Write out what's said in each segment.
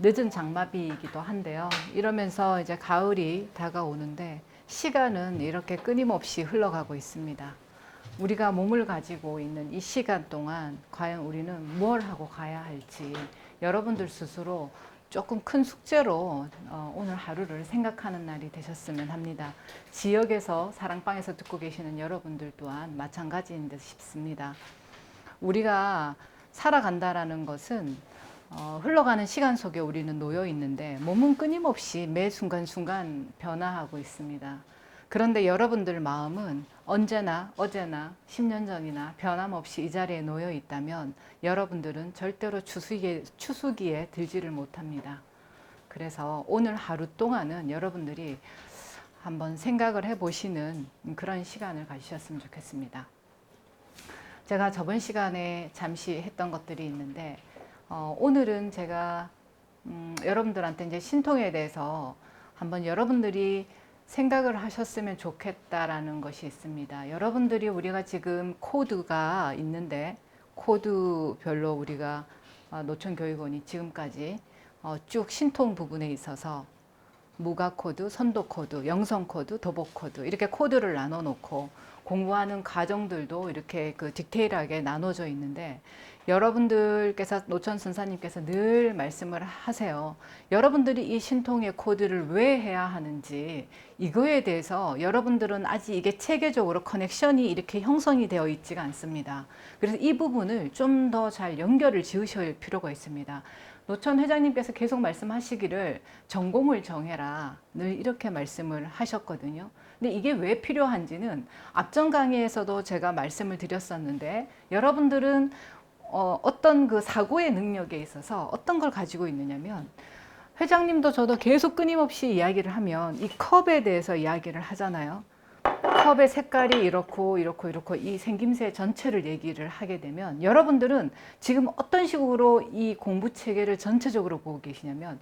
늦은 장마비이기도 한데요. 이러면서 이제 가을이 다가오는데 시간은 이렇게 끊임없이 흘러가고 있습니다. 우리가 몸을 가지고 있는 이 시간 동안 과연 우리는 뭘 하고 가야 할지 여러분들 스스로 조금 큰 숙제로 오늘 하루를 생각하는 날이 되셨으면 합니다. 지역에서 사랑방에서 듣고 계시는 여러분들 또한 마찬가지인 듯 싶습니다. 우리가 살아간다라는 것은 흘러가는 시간 속에 우리는 놓여 있는데 몸은 끊임없이 매 순간순간 변화하고 있습니다. 그런데 여러분들 마음은 언제나 어제나 10년 전이나 변함없이 이 자리에 놓여 있다면 여러분들은 절대로 추수기에 들지를 못합니다. 그래서 오늘 하루 동안은 여러분들이 한번 생각을 해보시는 그런 시간을 가지셨으면 좋겠습니다. 제가 저번 시간에 잠시 했던 것들이 있는데 오늘은 제가 여러분들한테 이제 신통에 대해서 한번 여러분들이 생각을 하셨으면 좋겠다라는 것이 있습니다. 여러분들이 우리가 지금 코드가 있는데 코드별로 우리가 노천교육원이 지금까지 쭉 신통 부분에 있어서 무가 코드, 선도 코드, 영성 코드, 도복 코드 이렇게 코드를 나눠 놓고 공부하는 과정들도 이렇게 그 디테일하게 나눠져 있는데 여러분들께서 노천 선사님께서 늘 말씀을 하세요. 여러분들이 이 신통의 코드를 왜 해야 하는지 이거에 대해서 여러분들은 아직 이게 체계적으로 커넥션이 이렇게 형성이 되어 있지가 않습니다. 그래서 이 부분을 좀 더 잘 연결을 지으실 필요가 있습니다. 노천 회장님께서 계속 말씀하시기를 전공을 정해라 늘 이렇게 말씀을 하셨거든요. 근데 이게 왜 필요한지는 앞전 강의에서도 제가 말씀을 드렸었는데 여러분들은 어떤 그 사고의 능력에 있어서 어떤 걸 가지고 있느냐면 회장님도 저도 계속 끊임없이 이야기를 하면 이 컵에 대해서 이야기를 하잖아요. 컵의 색깔이 이렇고 이 생김새 전체를 얘기를 하게 되면 여러분들은 지금 어떤 식으로 이 공부 체계를 전체적으로 보고 계시냐면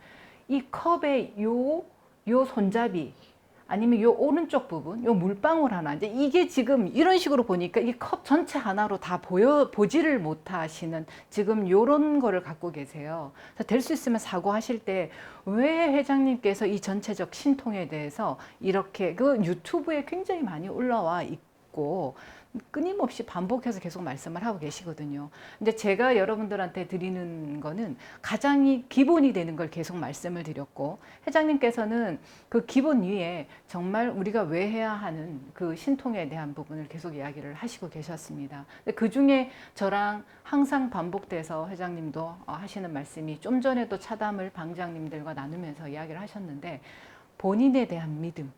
이 컵의 요 손잡이 아니면 요 오른쪽 부분, 요 물방울 하나 이제 이게 지금 이런 식으로 보니까 이 컵 전체 하나로 다 보지를 못하시는 지금 요런 거를 갖고 계세요. 될 수 있으면 사고하실 때 왜 회장님께서 이 전체적 신통에 대해서 이렇게 그 유튜브에 굉장히 많이 올라와 있고 끊임없이 반복해서 계속 말씀을 하고 계시거든요. 근데 제가 여러분들한테 드리는 거는 가장 기본이 되는 걸 계속 말씀을 드렸고 회장님께서는 그 기본 위에 정말 우리가 왜 해야 하는 그 신통에 대한 부분을 계속 이야기를 하시고 계셨습니다. 그 중에 저랑 항상 반복돼서 회장님도 하시는 말씀이 좀 전에도 차담을 방장님들과 나누면서 이야기를 하셨는데 본인에 대한 믿음,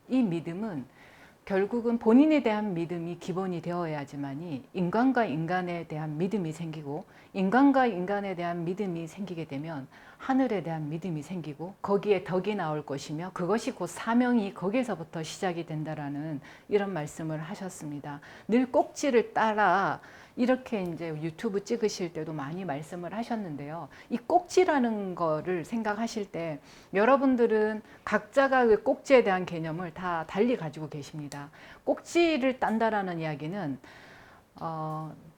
이 믿음은 결국은 본인에 대한 믿음이 기본이 되어야지만이 인간과 인간에 대한 믿음이 생기고 인간과 인간에 대한 믿음이 생기게 되면 하늘에 대한 믿음이 생기고 거기에 덕이 나올 것이며 그것이 곧 사명이 거기에서부터 시작이 된다라는 이런 말씀을 하셨습니다. 늘 꼭지를 따라 이렇게 이제 유튜브 찍으실 때도 많이 말씀을 하셨는데요. 이 꼭지라는 거를 생각하실 때 여러분들은 각자가 그 꼭지에 대한 개념을 다 달리 가지고 계십니다. 꼭지를 딴다라는 이야기는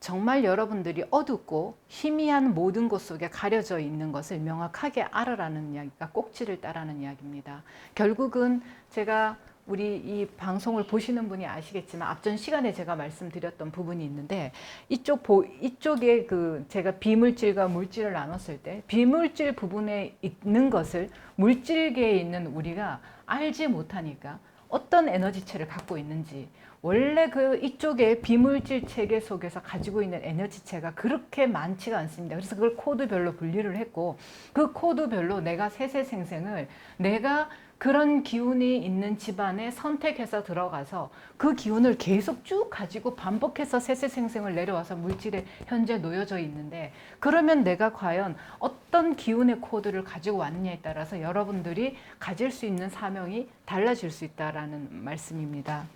정말 여러분들이 어둡고 희미한 모든 곳 속에 가려져 있는 것을 명확하게 알아라는 이야기가 꼭지를 따라는 이야기입니다. 결국은 제가 우리 이 방송을 보시는 분이 아시겠지만 앞전 시간에 제가 말씀드렸던 부분이 있는데 이쪽에 그 제가 비물질과 물질을 나눴을 때 비물질 부분에 있는 것을 물질계에 있는 우리가 알지 못하니까 어떤 에너지체를 갖고 있는지 원래 그 이쪽에 비물질 체계 속에서 가지고 있는 에너지체가 그렇게 많지가 않습니다. 그래서 그걸 코드별로 분리를 했고 그 코드별로 내가 세세생생을 내가 그런 기운이 있는 집안에 선택해서 들어가서 그 기운을 계속 쭉 가지고 반복해서 세세생생을 내려와서 물질에 현재 놓여져 있는데 그러면 내가 과연 어떤 기운의 코드를 가지고 왔느냐에 따라서 여러분들이 가질 수 있는 사명이 달라질 수 있다라는 말씀입니다.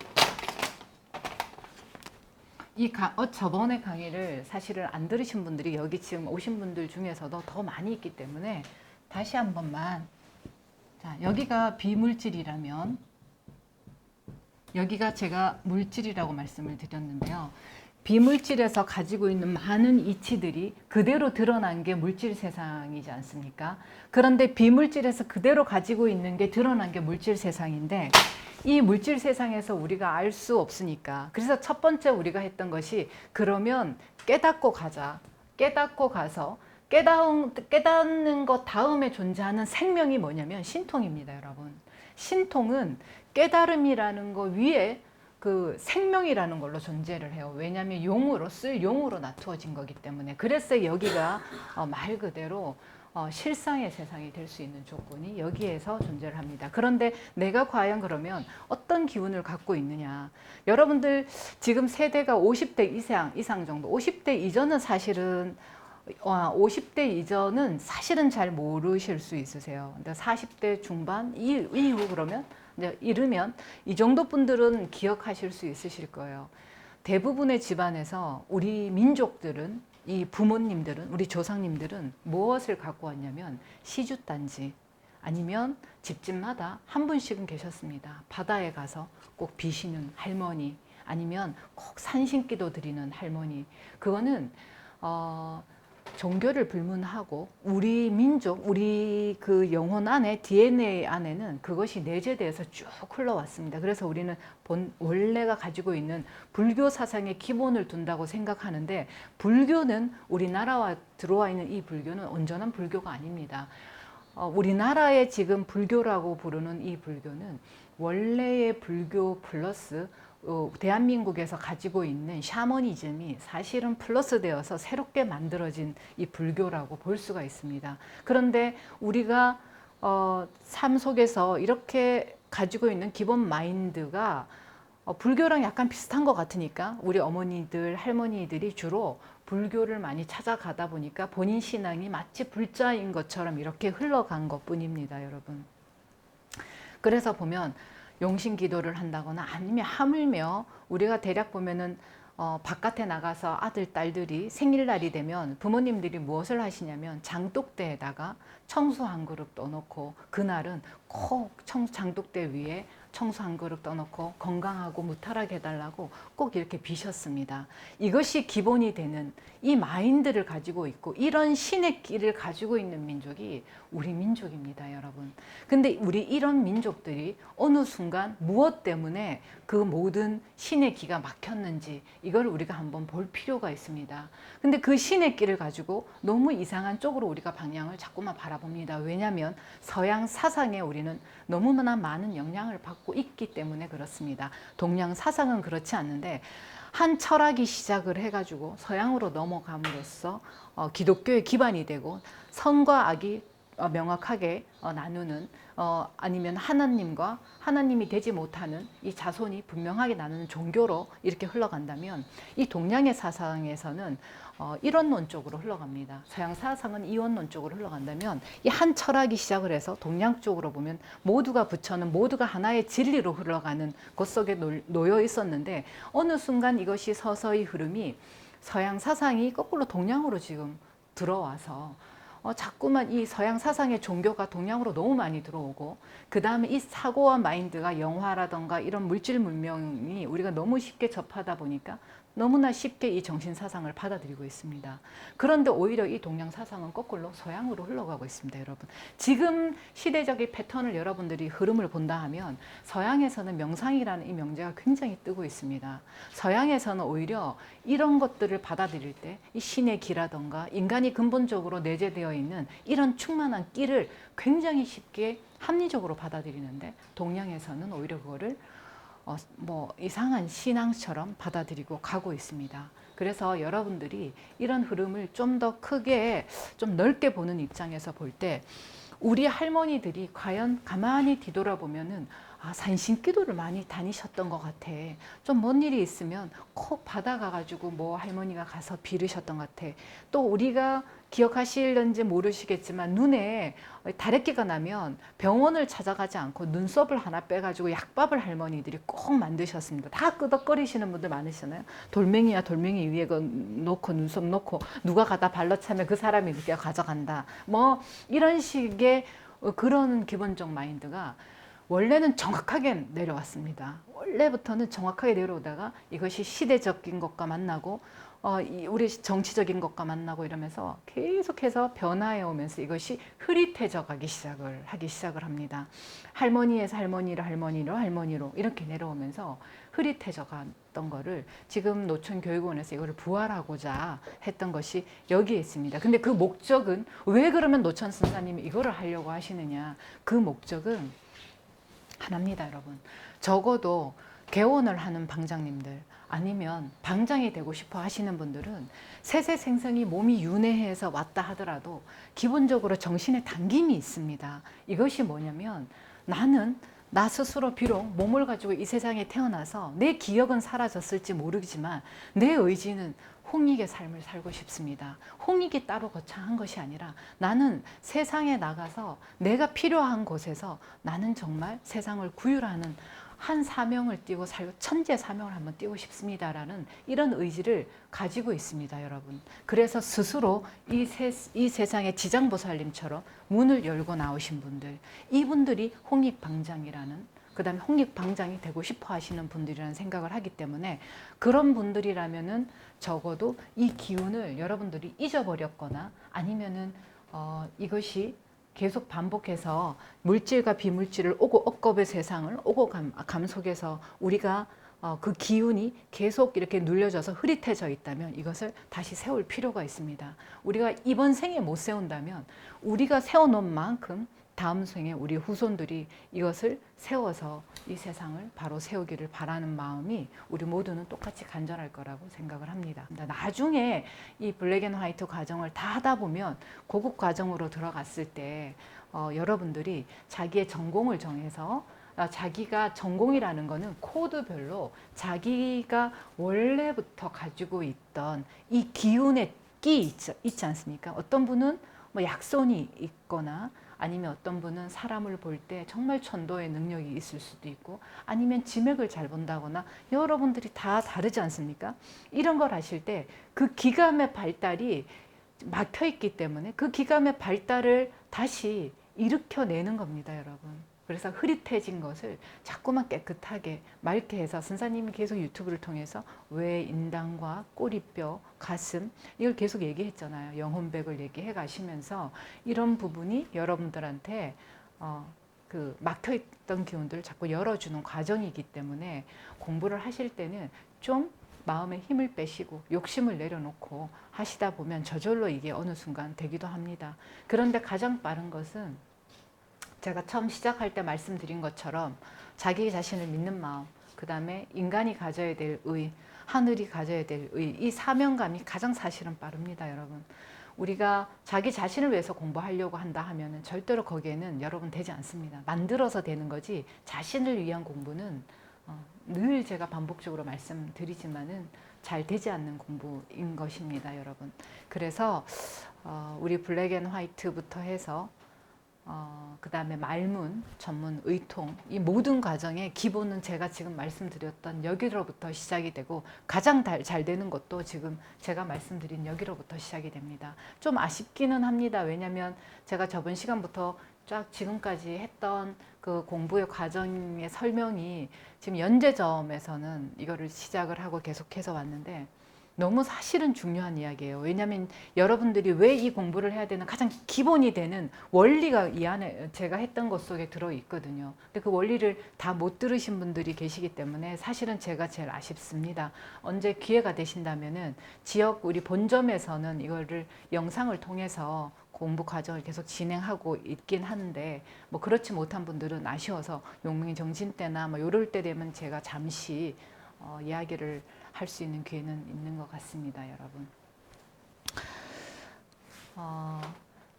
저번에 강의를 사실은 안 들으신 분들이 여기 지금 오신 분들 중에서도 더 많이 있기 때문에 다시 한 번만 자, 여기가 비물질이라면 여기가 제가 물질이라고 말씀을 드렸는데요. 비물질에서 가지고 있는 많은 이치들이 그대로 드러난 게 물질 세상이지 않습니까? 그런데 비물질에서 그대로 가지고 있는 게 드러난 게 물질 세상인데, 이 물질 세상에서 우리가 알 수 없으니까, 그래서 첫 번째 우리가 했던 것이, 그러면 깨닫고 가자. 깨닫고 가서 깨닫는 것 다음에 존재하는 생명이 뭐냐면 신통입니다, 여러분. 신통은 깨달음이라는 것 위에 그 생명이라는 걸로 존재를 해요. 왜냐하면 용으로 쓸 용으로 나투어진 거기 때문에. 그래서 여기가 말 그대로 실상의 세상이 될 수 있는 조건이 여기에서 존재를 합니다. 그런데 내가 과연 그러면 어떤 기운을 갖고 있느냐. 여러분들 지금 세대가 50대 이상 정도, 50대 이전은 사실은 50대 이전은 사실은 잘 모르실 수 있으세요. 근데 40대 중반 이후 그러면 이제 이르면 이 정도 분들은 기억하실 수 있으실 거예요. 대부분의 집안에서 우리 민족들은, 이 부모님들은, 우리 조상님들은 무엇을 갖고 왔냐면 시주단지, 아니면 집집마다 한 분씩은 계셨습니다. 바다에 가서 꼭 비시는 할머니, 아니면 꼭 산신기도 드리는 할머니. 그거는 종교를 불문하고 우리 민족, 우리 그 영혼 안에, DNA 안에는 그것이 내재되어서 쭉 흘러왔습니다. 그래서 우리는 원래가 가지고 있는 불교 사상의 기본을 둔다고 생각하는데, 불교는 우리나라와 들어와 있는 이 불교는 온전한 불교가 아닙니다. 우리나라의 지금 불교라고 부르는 이 불교는 원래의 불교 플러스 대한민국에서 가지고 있는 샤머니즘이 사실은 플러스 되어서 새롭게 만들어진 이 불교라고 볼 수가 있습니다. 그런데 우리가 삶 속에서 이렇게 가지고 있는 기본 마인드가 불교랑 약간 비슷한 것 같으니까 우리 어머니들, 할머니들이 주로 불교를 많이 찾아가다 보니까 본인 신앙이 마치 불자인 것처럼 이렇게 흘러간 것 뿐입니다, 여러분. 그래서 보면 용신 기도를 한다거나, 아니면 하물며 우리가 대략 보면은 바깥에 나가서 아들, 딸들이 생일날이 되면 부모님들이 무엇을 하시냐면 장독대에다가 청수 한 그릇 떠놓고, 그날은 꼭 장독대 위에 청수 한 그릇 떠놓고 건강하고 무탈하게 해달라고 꼭 이렇게 비셨습니다. 이것이 기본이 되는 이 마인드를 가지고 있고, 이런 신의 끼를 가지고 있는 민족이 우리 민족입니다, 여러분. 근데 우리 이런 민족들이 어느 순간 무엇 때문에 그 모든 신의 기가 막혔는지 이걸 우리가 한번 볼 필요가 있습니다. 근데 그 신의 끼를 가지고 너무 이상한 쪽으로 우리가 방향을 자꾸만 바라봅니다. 왜냐하면 서양 사상에 우리는 너무나 많은 영향을 받고 있기 때문에 그렇습니다. 동양 사상은 그렇지 않는데, 한 철학이 시작을 해가지고 서양으로 넘어감으로써 기독교의 기반이 되고, 선과 악이 명확하게 나누는, 아니면 하나님과 하나님이 되지 못하는 이 자손이 분명하게 나누는 종교로 이렇게 흘러간다면, 이 동양의 사상에서는 이원론 쪽으로 흘러갑니다. 서양 사상은 이원론 쪽으로 흘러간다면, 이 한 철학이 시작을 해서 동양 쪽으로 보면 모두가 부처는 모두가 하나의 진리로 흘러가는 것 속에 놓여 있었는데, 어느 순간 이것이 서서히 흐름이 서양 사상이 거꾸로 동양으로 지금 들어와서 자꾸만 이 서양 사상의 종교가 동양으로 너무 많이 들어오고, 그 다음에 이 사고와 마인드가 영화라던가 이런 물질 문명이 우리가 너무 쉽게 접하다 보니까 너무나 쉽게 이 정신 사상을 받아들이고 있습니다. 그런데 오히려 이 동양 사상은 거꾸로 서양으로 흘러가고 있습니다, 여러분. 지금 시대적인 패턴을 여러분들이 흐름을 본다 하면, 서양에서는 명상이라는 이 명제가 굉장히 뜨고 있습니다. 서양에서는 오히려 이런 것들을 받아들일 때 이 신의 기라던가 인간이 근본적으로 내재되어 있는 이런 충만한 끼를 굉장히 쉽게 합리적으로 받아들이는데, 동양에서는 오히려 그거를 뭐 이상한 신앙처럼 받아들이고 가고 있습니다. 그래서 여러분들이 이런 흐름을 좀 더 크게, 좀 넓게 보는 입장에서 볼 때, 우리 할머니들이 과연 가만히 뒤돌아보면은 산신기도를 많이 다니셨던 것 같아. 좀 뭔 일이 있으면 꼭 받아가가지고 뭐 할머니가 가서 빌으셨던 것 같아. 또 우리가 기억하실는지 모르시겠지만, 눈에 다래끼가 나면 병원을 찾아가지 않고 눈썹을 하나 빼가지고 약밥을 할머니들이 꼭 만드셨습니다. 다 끄덕거리시는 분들 많으시잖아요. 돌멩이야 돌멩이 위에 놓고 눈썹 놓고 누가 가다 발로 차면 그 사람이 이렇게 가져간다. 뭐 이런 식의 그런 기본적 마인드가 원래는 정확하게 내려왔습니다. 원래부터는 정확하게 내려오다가 이것이 시대적인 것과 만나고 우리 정치적인 것과 만나고 이러면서 계속해서 변화해 오면서 이것이 흐릿해져 하기 시작을 합니다. 할머니에서 할머니로 이렇게 내려오면서 흐릿해져 갔던 거를 지금 노천교육원에서 이거를 부활하고자 했던 것이 여기에 있습니다. 근데 그 목적은 왜 그러면 노천 선사님이 이거를 하려고 하시느냐? 그 목적은 하나입니다, 여러분. 적어도 개원을 하는 방장님들 아니면 방장이 되고 싶어 하시는 분들은 세세생생이 몸이 윤회해서 왔다 하더라도 기본적으로 정신에 당김이 있습니다. 이것이 뭐냐면 나는 나 스스로 비록 몸을 가지고 이 세상에 태어나서 내 기억은 사라졌을지 모르지만 내 의지는 홍익의 삶을 살고 싶습니다. 홍익이 따로 거창한 것이 아니라 나는 세상에 나가서 내가 필요한 곳에서 나는 정말 세상을 구휼하는 한 사명을 띠고 살고 천재 사명을 한번 띠고 싶습니다라는 이런 의지를 가지고 있습니다, 여러분. 그래서 스스로 이 세상의 지장보살님처럼 문을 열고 나오신 분들, 이분들이 홍익방장이라는, 그 다음에 홍익방장이 되고 싶어 하시는 분들이라는 생각을 하기 때문에 그런 분들이라면은 적어도 이 기운을 여러분들이 잊어버렸거나 아니면은 이것이 계속 반복해서 물질과 비물질을 오고 억겁의 세상을 오고 감 속에서 우리가 그 기운이 계속 이렇게 눌려져서 흐릿해져 있다면 이것을 다시 세울 필요가 있습니다. 우리가 이번 생에 못 세운다면 우리가 세워놓은 만큼 다음 생에 우리 후손들이 이것을 세워서 이 세상을 바로 세우기를 바라는 마음이 우리 모두는 똑같이 간절할 거라고 생각을 합니다. 나중에 이 블랙 앤 화이트 과정을 다 하다 보면 고급 과정으로 들어갔을 때 여러분들이 자기의 전공을 정해서 자기가 전공이라는 거는 코드별로 자기가 원래부터 가지고 있던 이 기운의 끼 있지 않습니까? 어떤 분은 뭐 약손이 있거나 아니면 어떤 분은 사람을 볼 때 정말 천도의 능력이 있을 수도 있고 아니면 지맥을 잘 본다거나 여러분들이 다 다르지 않습니까? 이런 걸 하실 때 그 기감의 발달이 막혀 있기 때문에 그 기감의 발달을 다시 일으켜내는 겁니다, 여러분. 그래서 흐릿해진 것을 자꾸만 깨끗하게 맑게 해서 선사님이 계속 유튜브를 통해서 왜 인당과 꼬리뼈, 가슴 이걸 계속 얘기했잖아요. 영혼백을 얘기해 가시면서 이런 부분이 여러분들한테 그 막혀있던 기운들을 자꾸 열어주는 과정이기 때문에 공부를 하실 때는 좀 마음에 힘을 빼시고 욕심을 내려놓고 하시다 보면 저절로 이게 어느 순간 되기도 합니다. 그런데 가장 빠른 것은 제가 처음 시작할 때 말씀드린 것처럼 자기 자신을 믿는 마음, 그 다음에 인간이 가져야 될 의, 하늘이 가져야 될 의, 이 사명감이 가장 사실은 빠릅니다, 여러분. 우리가 자기 자신을 위해서 공부하려고 한다 하면 절대로 거기에는 여러분 되지 않습니다. 만들어서 되는 거지 자신을 위한 공부는 늘 제가 반복적으로 말씀드리지만은 잘 되지 않는 공부인 것입니다, 여러분. 그래서 우리 블랙 앤 화이트부터 해서 그 다음에 말문, 전문, 의통 이 모든 과정의 기본은 제가 지금 말씀드렸던 여기로부터 시작이 되고 가장 잘 되는 것도 지금 제가 말씀드린 여기로부터 시작이 됩니다. 좀 아쉽기는 합니다. 왜냐하면 제가 저번 시간부터 쫙 지금까지 했던 그 공부의 과정의 설명이 지금 연재점에서는 이거를 시작을 하고 계속해서 왔는데 너무 사실은 중요한 이야기예요. 왜냐하면 여러분들이 왜 이 공부를 해야 되는 가장 기본이 되는 원리가 이 안에 제가 했던 것 속에 들어있거든요. 근데 그 원리를 다 못 들으신 분들이 계시기 때문에 사실은 제가 제일 아쉽습니다. 언제 기회가 되신다면은 지역 우리 본점에서는 이거를 영상을 통해서 공부 과정을 계속 진행하고 있긴 하는데 뭐 그렇지 못한 분들은 아쉬워서 용맹 정신 때나 뭐 이럴 때 되면 제가 잠시 이야기를 할 수 있는 기회는 있는 것 같습니다, 여러분.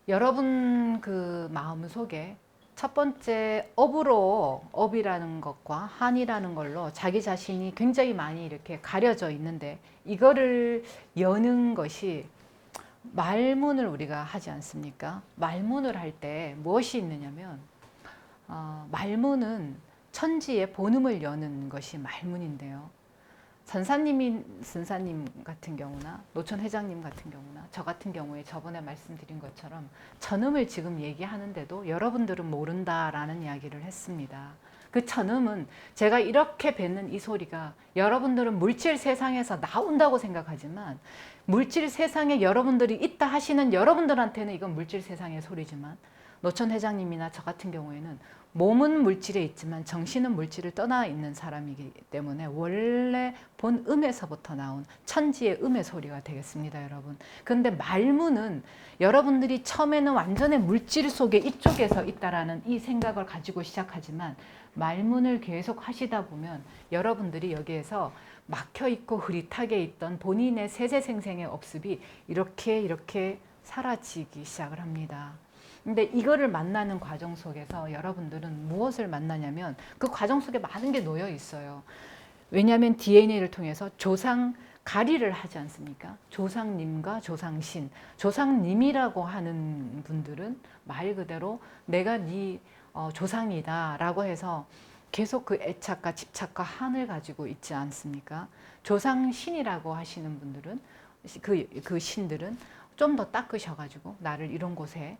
여러분 그 마음 속에 첫 번째 업이라는 것과 한이라는 걸로 자기 자신이 굉장히 많이 이렇게 가려져 있는데 이거를 여는 것이 말문을 우리가 하지 않습니까? 말문을 할 때 무엇이 있느냐면 말문은 천지의 본음을 여는 것이 말문인데요. 선사님 같은 경우나 노천 회장님 같은 경우나 저 같은 경우에 저번에 말씀드린 것처럼 천음을 지금 얘기하는데도 여러분들은 모른다라는 이야기를 했습니다. 그 천음은 제가 이렇게 뱉는 이 소리가 여러분들은 물질 세상에서 나온다고 생각하지만 물질 세상에 여러분들이 있다 하시는 여러분들한테는 이건 물질 세상의 소리지만 노천 회장님이나 저 같은 경우에는 몸은 물질에 있지만 정신은 물질을 떠나 있는 사람이기 때문에 원래 본 음에서부터 나온 천지의 음의 소리가 되겠습니다, 여러분. 그런데 말문은 여러분들이 처음에는 완전히 물질 속에 이쪽에서 있다라는 이 생각을 가지고 시작하지만 말문을 계속 하시다 보면 여러분들이 여기에서 막혀 있고 흐릿하게 있던 본인의 세세생생의 업습이 이렇게 사라지기 시작을 합니다. 근데 이거를 만나는 과정 속에서 여러분들은 무엇을 만나냐면 그 과정 속에 많은 게 놓여 있어요. 왜냐하면 DNA를 통해서 조상 가리를 하지 않습니까? 조상님과 조상신. 조상님이라고 하는 분들은 말 그대로 내가 네 조상이다 라고 해서 계속 그 애착과 집착과 한을 가지고 있지 않습니까? 조상신이라고 하시는 분들은 그 신들은 좀 더 닦으셔가지고 나를 이런 곳에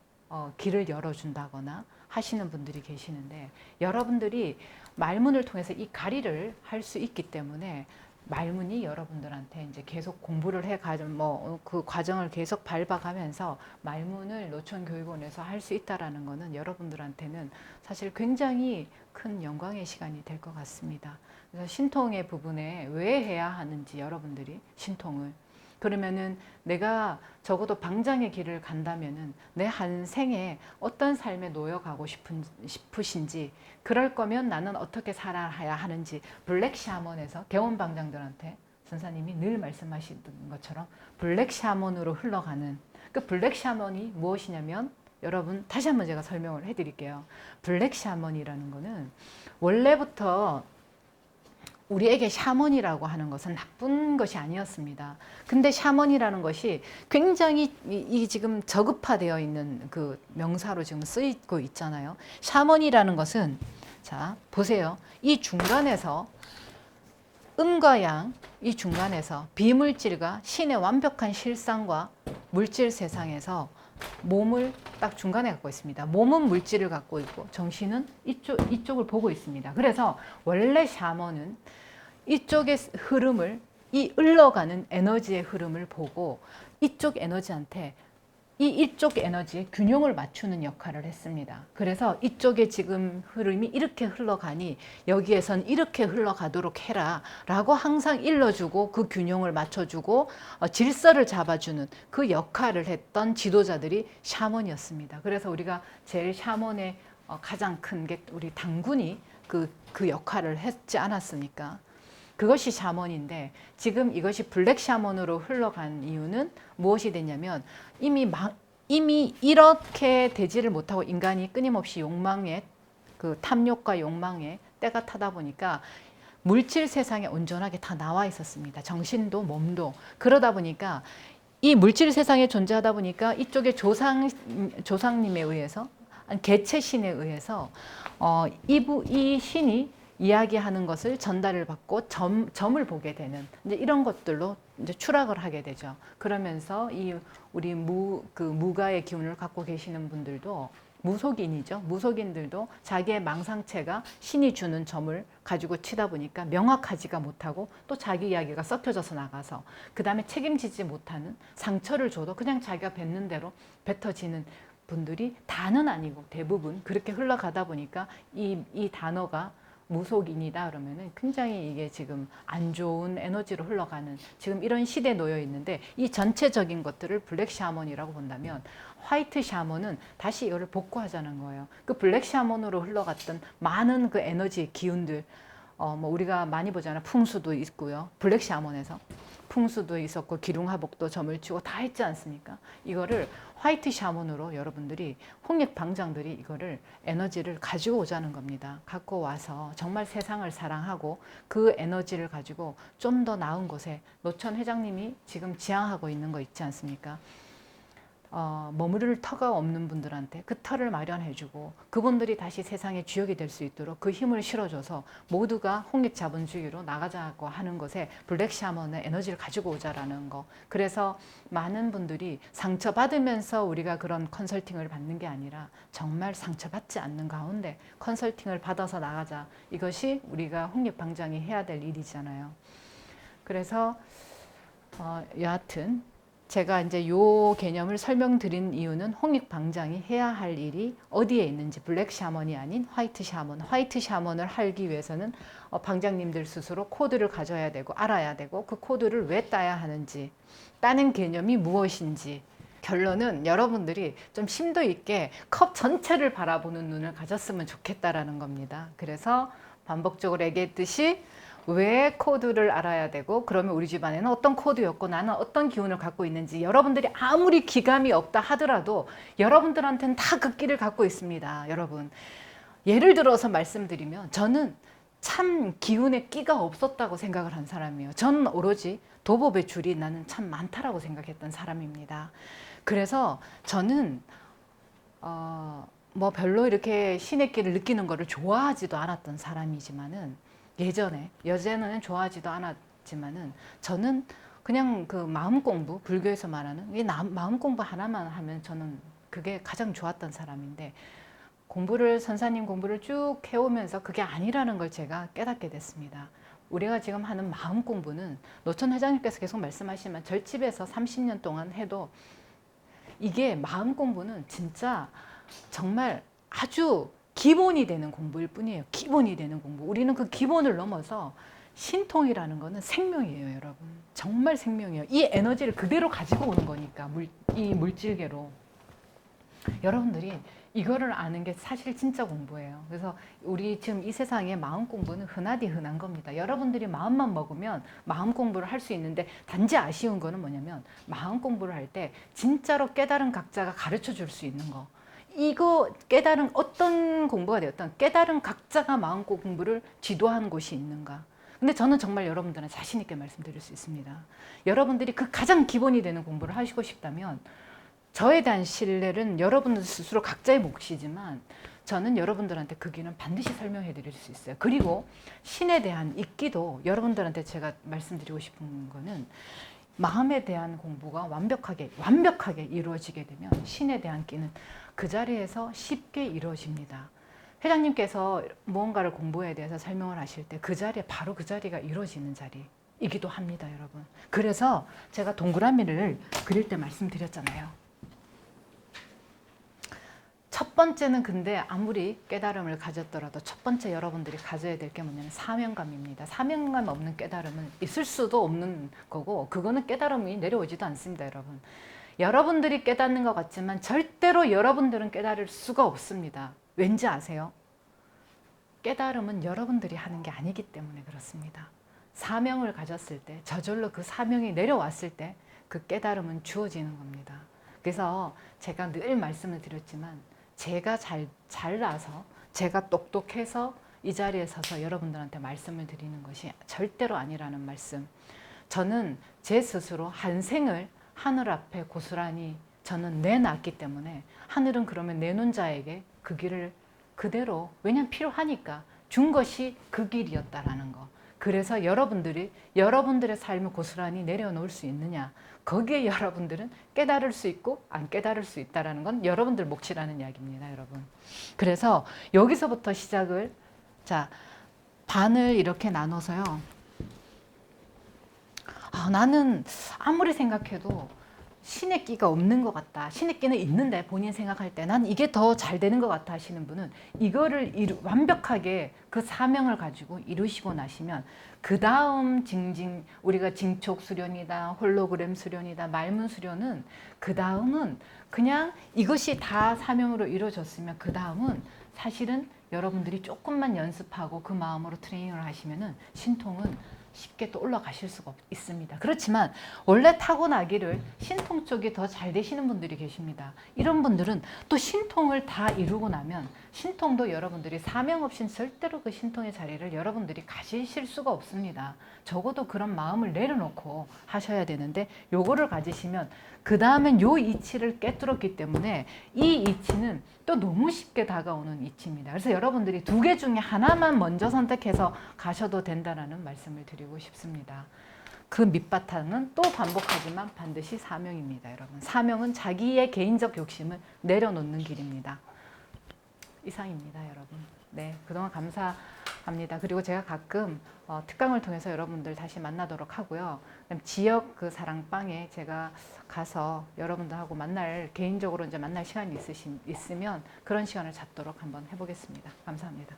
길을 열어준다거나 하시는 분들이 계시는데 여러분들이 말문을 통해서 이 가리를 할 수 있기 때문에 말문이 여러분들한테 이제 계속 공부를 해가지고 그 과정을 계속 밟아가면서 말문을 노천교육원에서 할 수 있다라는 거는 여러분들한테는 사실 굉장히 큰 영광의 시간이 될 것 같습니다. 그래서 신통의 부분에 왜 해야 하는지 여러분들이 신통을 그러면은 내가 적어도 방장의 길을 간다면은 내 한 생에 어떤 삶에 놓여가고 싶으신지 그럴 거면 나는 어떻게 살아야 하는지 블랙 샤먼에서 개원 방장들한테 선사님이 늘 말씀하시던 것처럼 블랙 샤먼으로 흘러가는 그 블랙 샤먼이 무엇이냐면 여러분 다시 한번 제가 설명을 해드릴게요. 블랙 샤먼이라는 거는 원래부터 우리에게 샤먼이라고 하는 것은 나쁜 것이 아니었습니다. 근데 샤먼이라는 것이 굉장히 이 지금 저급화되어 있는 그 명사로 지금 쓰이고 있잖아요. 샤먼이라는 것은 자 보세요. 이 중간에서 음과 양, 이 중간에서 비물질과 신의 완벽한 실상과 물질 세상에서 몸을 딱 중간에 갖고 있습니다. 몸은 물질을 갖고 있고 정신은 이쪽을 보고 있습니다. 그래서 원래 샤먼은 이쪽의 흐름을 이 흘러가는 에너지의 흐름을 보고 이쪽 에너지한테 이쪽 에너지의 균형을 맞추는 역할을 했습니다. 그래서 이쪽에 지금 흐름이 이렇게 흘러가니 여기에선 이렇게 흘러가도록 해라 라고 항상 일러주고 그 균형을 맞춰주고 질서를 잡아주는 그 역할을 했던 지도자들이 샤먼이었습니다. 그래서 우리가 제일 샤먼의 가장 큰 게 우리 당군이 그 역할을 했지 않았습니까? 그것이 샤먼인데 지금 이것이 블랙 샤먼으로 흘러간 이유는 무엇이 됐냐면 이미 이렇게 되지를 못하고 인간이 끊임없이 욕망에 그 탐욕과 욕망에 때가 타다 보니까 물질 세상에 온전하게 다 나와 있었습니다. 정신도 몸도. 그러다 보니까 이 물질 세상에 존재하다 보니까 이쪽에 조상님에 의해서 개체신에 의해서 이 신이 이야기하는 것을 전달을 받고 점을 보게 되는 이제 이런 것들로 이제 추락을 하게 되죠. 그러면서 우리 무가의 기운을 갖고 계시는 분들도 무속인이죠. 무속인들도 자기의 망상체가 신이 주는 점을 가지고 치다 보니까 명확하지가 못하고 또 자기 이야기가 썩혀져서 나가서 그 다음에 책임지지 못하는 상처를 줘도 그냥 자기가 뱉는 대로 뱉어지는 분들이 다는 아니고 대부분 그렇게 흘러가다 보니까 이 단어가 무속인이다 그러면은 굉장히 이게 지금 안 좋은 에너지로 흘러가는 지금 이런 시대에 놓여 있는데 이 전체적인 것들을 블랙 샤먼이라고 본다면 화이트 샤먼은 다시 이거를 복구하자는 거예요. 그 블랙 샤먼으로 흘러갔던 많은 그 에너지 기운들 뭐 우리가 많이 보잖아요. 풍수도 있고요. 블랙 샤먼에서 풍수도 있었고 기둥하복도 점을 치고 다 했지 않습니까? 이거를 화이트 샤먼으로 여러분들이 홍익 방장들이 이거를 에너지를 가지고 오자는 겁니다. 갖고 와서 정말 세상을 사랑하고 그 에너지를 가지고 좀 더 나은 곳에 노천 회장님이 지금 지향하고 있는 거 있지 않습니까? 머무를 터가 없는 분들한테 그 터를 마련해주고 그분들이 다시 세상의 주역이 될 수 있도록 그 힘을 실어줘서 모두가 홍익자본주의로 나가자고 하는 것에 블랙 샤먼의 에너지를 가지고 오자라는 거. 그래서 많은 분들이 상처받으면서 우리가 그런 컨설팅을 받는 게 아니라 정말 상처받지 않는 가운데 컨설팅을 받아서 나가자. 이것이 우리가 홍익방장이 해야 될 일이잖아요. 그래서 여하튼 제가 이제 요 개념을 설명드린 이유는 홍익방장이 해야 할 일이 어디에 있는지, 블랙 샤먼이 아닌 화이트 샤먼. 화이트 샤먼을 하기 위해서는 방장님들 스스로 코드를 가져야 되고 알아야 되고 그 코드를 왜 따야 하는지, 따는 개념이 무엇인지. 결론은 여러분들이 좀 심도 있게 컵 전체를 바라보는 눈을 가졌으면 좋겠다라는 겁니다. 그래서 반복적으로 얘기했듯이 왜 코드를 알아야 되고, 그러면 우리 집안에는 어떤 코드였고 나는 어떤 기운을 갖고 있는지, 여러분들이 아무리 기감이 없다 하더라도 여러분들한테는 다 그 끼를 갖고 있습니다. 여러분, 예를 들어서 말씀드리면 저는 참 기운에 끼가 없었다고 생각을 한 사람이에요. 저는 오로지 도법의 줄이 나는 참 많다라고 생각했던 사람입니다. 그래서 저는 뭐 별로 이렇게 신의 끼를 느끼는 거를 좋아하지도 않았던 사람이지만은, 예전에는 좋아하지도 않았지만은 저는 그냥 그 마음 공부, 불교에서 말하는 이 마음 공부 하나만 하면 저는 그게 가장 좋았던 사람인데, 선사님 공부를 쭉 해오면서 그게 아니라는 걸 제가 깨닫게 됐습니다. 우리가 지금 하는 마음 공부는 노천 회장님께서 계속 말씀하시지만 절집에서 30년 동안 해도 이게 마음 공부는 진짜 정말 아주 기본이 되는 공부일 뿐이에요. 기본이 되는 공부. 우리는 그 기본을 넘어서 신통이라는 거는 생명이에요, 여러분. 정말 생명이에요. 이 에너지를 그대로 가지고 오는 거니까, 이 물질계로. 여러분들이 이거를 아는 게 사실 진짜 공부예요. 그래서 우리 지금 이 세상에 마음 공부는 흔하디 흔한 겁니다. 여러분들이 마음만 먹으면 마음 공부를 할 수 있는데, 단지 아쉬운 거는 뭐냐면 마음 공부를 할 때 진짜로 깨달은 각자가 가르쳐 줄 수 있는 거. 이거 깨달은, 어떤 공부가 되었던 깨달은 각자가 마음 공부를 지도하는 곳이 있는가. 근데 저는 정말 여러분들은 자신 있게 말씀드릴 수 있습니다. 여러분들이 그 가장 기본이 되는 공부를 하시고 싶다면, 저에 대한 신뢰는 여러분들 스스로 각자의 몫이지만 저는 여러분들한테 그 길은 반드시 설명해 드릴 수 있어요. 그리고 신에 대한 입기도 여러분들한테 제가 말씀드리고 싶은 거는, 마음에 대한 공부가 완벽하게 이루어지게 되면 신에 대한 끼는 그 자리에서 쉽게 이루어집니다. 회장님께서 무언가를 공부에 대해서 설명을 하실 때 그 자리에 바로 그 자리가 이루어지는 자리이기도 합니다, 여러분. 그래서 제가 동그라미를 그릴 때 말씀드렸잖아요. 첫 번째는, 근데 아무리 깨달음을 가졌더라도 첫 번째 여러분들이 가져야 될 게 뭐냐면 사명감입니다. 사명감 없는 깨달음은 있을 수도 없는 거고, 그거는 깨달음이 내려오지도 않습니다, 여러분. 여러분들이 깨닫는 것 같지만 절대로 여러분들은 깨달을 수가 없습니다. 왠지 아세요? 깨달음은 여러분들이 하는 게 아니기 때문에 그렇습니다. 사명을 가졌을 때, 저절로 그 사명이 내려왔을 때 그 깨달음은 주어지는 겁니다. 그래서 제가 늘 말씀을 드렸지만, 제가 잘나서, 제가 똑똑해서 이 자리에 서서 여러분들한테 말씀을 드리는 것이 절대로 아니라는 말씀. 저는 제 스스로 한 생을 하늘 앞에 고스란히 저는 내놨기 때문에, 하늘은 그러면 내놓은 자에게 그 길을 그대로, 왜냐면 필요하니까 준 것이 그 길이었다라는 거. 그래서 여러분들의 삶을 고스란히 내려놓을 수 있느냐, 거기에 여러분들은 깨달을 수 있고 안 깨달을 수 있다는 건 여러분들 몫이라는 이야기입니다, 여러분. 그래서 여기서부터 시작을, 자, 반을 이렇게 나눠서요. 나는 아무리 생각해도 신의 끼가 없는 것 같다. 신의 끼는 있는데 본인 생각할 때 난 이게 더 잘 되는 것 같아 하시는 분은, 이거를 완벽하게 그 사명을 가지고 이루시고 나시면 그 다음 우리가 징촉 수련이다, 홀로그램 수련이다, 말문 수련은, 그 다음은 그냥 이것이 다 사명으로 이루어졌으면 그 다음은 사실은 여러분들이 조금만 연습하고 그 마음으로 트레이닝을 하시면은 신통은 쉽게 또 올라가실 수가 있습니다. 그렇지만 원래 타고나기를 신통 쪽이 더 잘 되시는 분들이 계십니다. 이런 분들은 또 신통을 다 이루고 나면 신통도 여러분들이 사명 없이는 절대로 그 신통의 자리를 여러분들이 가지실 수가 없습니다. 적어도 그런 마음을 내려놓고 하셔야 되는데 요거를 가지시면 그 다음엔 요 이치를 깨뚫었기 때문에 이 이치는 또 너무 쉽게 다가오는 이치입니다. 그래서 여러분들이 두 개 중에 하나만 먼저 선택해서 가셔도 된다는 말씀을 드리고 싶습니다. 그 밑바탕은 또 반복하지만 반드시 사명입니다. 여러분, 사명은 자기의 개인적 욕심을 내려놓는 길입니다. 이상입니다, 여러분. 네, 그동안 감사합니다. 그리고 제가 가끔 특강을 통해서 여러분들 다시 만나도록 하고요. 지역 그 사랑방에 제가 가서 여러분들하고 개인적으로 이제 만날 시간이 있으면 그런 시간을 잡도록 한번 해보겠습니다. 감사합니다.